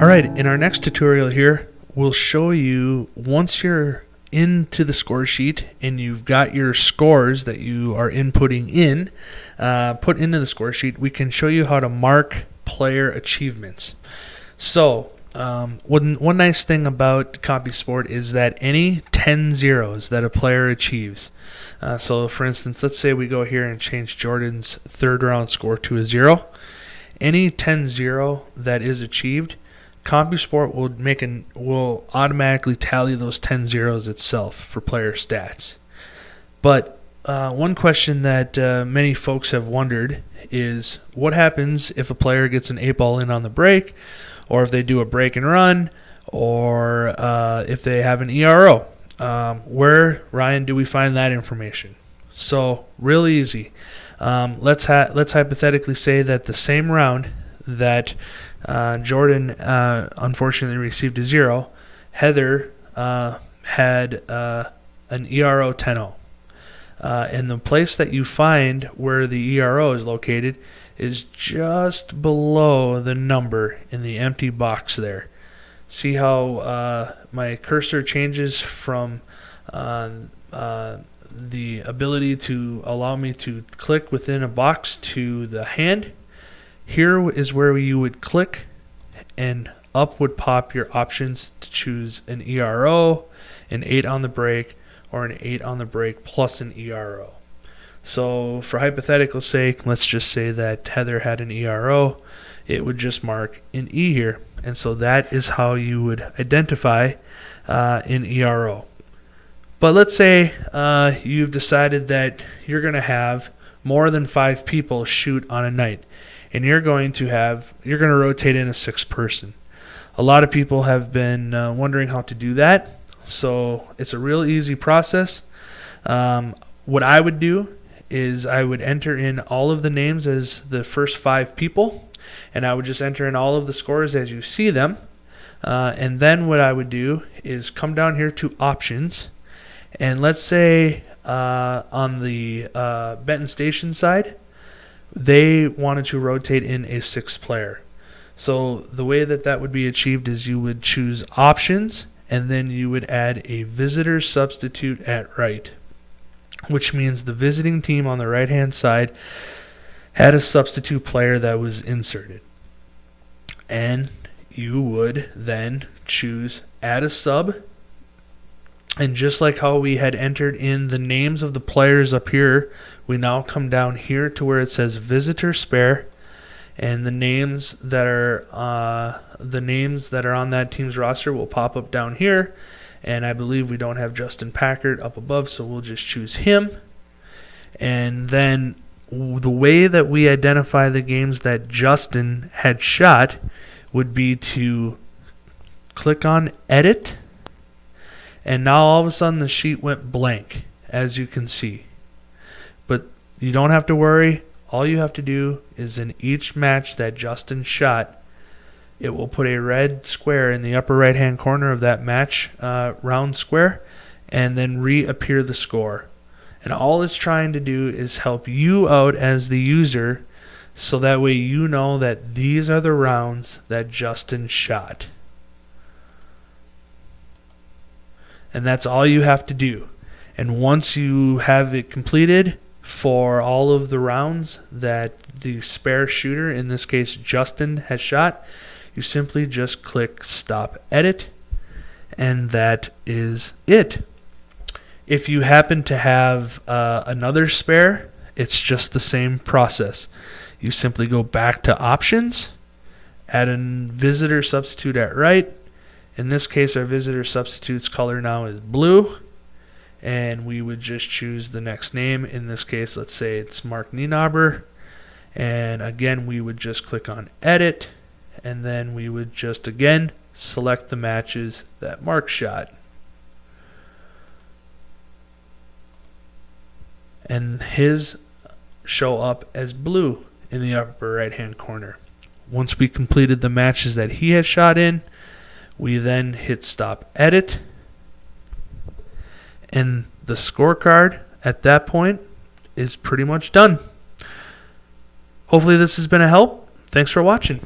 Alright, in our next tutorial here, we'll show you once you're into the score sheet and you've got your scores that you are inputting in, put into the score sheet, we can show you how to mark player achievements. So, one nice thing about CompuSport is that any 10 zeros that a player achieves, so for instance, let's say we go here and change Jordan's third round score to a 0. Any 10-0 that is achieved, CompuSport will automatically tally those 10 zeros itself for player stats. But one question that many folks have wondered is what happens if a player gets an 8-ball in on the break, or if they do a break and run, or if they have an ERO. Where, Ryan, do we find that information? So, real easy. Let's hypothetically say that the same round that Jordan unfortunately received a 0, Heather had an ERO 10-0. And the place that you find where the ERO is located is just below the number in the empty box there. See how my cursor changes from the ability to allow me to click within a box to the hand? Here is where you would click and up would pop your options to choose an ERO, an 8 on the break, or an 8 on the break plus an ERO. So for hypothetical sake, let's just say that Heather had an ERO. It would just mark an E here. And so that is how you would identify an ERO. But let's say you've decided that you're going to have more than 5 people shoot on a night, and you're going to rotate in a 6th person. A lot of people have been wondering how to do that, so it's a real easy process. What I would do is I would enter in all of the names as the first 5 people, and I would just enter in all of the scores as you see them. And then what I would do is come down here to options, and let's say on the Benton Station side, they wanted to rotate in a 6th player. So the way that would be achieved is you would choose options, and then you would add a visitor substitute at right, which means the visiting team on the right hand side had a substitute player that was inserted. And you would then choose add a sub. And just like how we had entered in the names of the players up here, we now come down here to where it says visitor spare, and the names that are on that team's roster will pop up down here. And I believe we don't have Justin Packard up above, so we'll just choose him. And then the way that we identify the games that Justin had shot would be to click on edit. And now all of a sudden the sheet went blank, as you can see. But you don't have to worry. All you have to do is in each match that Justin shot, it will put a red square in the upper right hand corner of that match round square, and then reappear the score. And all it's trying to do is help you out as the user, so that way you know that these are the rounds that Justin shot. And that's all you have to do. And once you have it completed for all of the rounds that the spare shooter, in this case Justin, has shot, you simply just click stop edit, and that is it. If you happen to have another spare, it's just the same process. You simply go back to options, add a visitor substitute at right. In this case, our visitor substitute's color now is blue, and we would just choose the next name. In this case, let's say it's Mark Nienaber, and again, we would just click on edit, and then we would just again select the matches that Mark shot. And his show up as blue in the upper right hand corner. Once we completed the matches that he had shot in, we then hit stop edit, and the scorecard at that point is pretty much done. Hopefully this has been a help. Thanks for watching.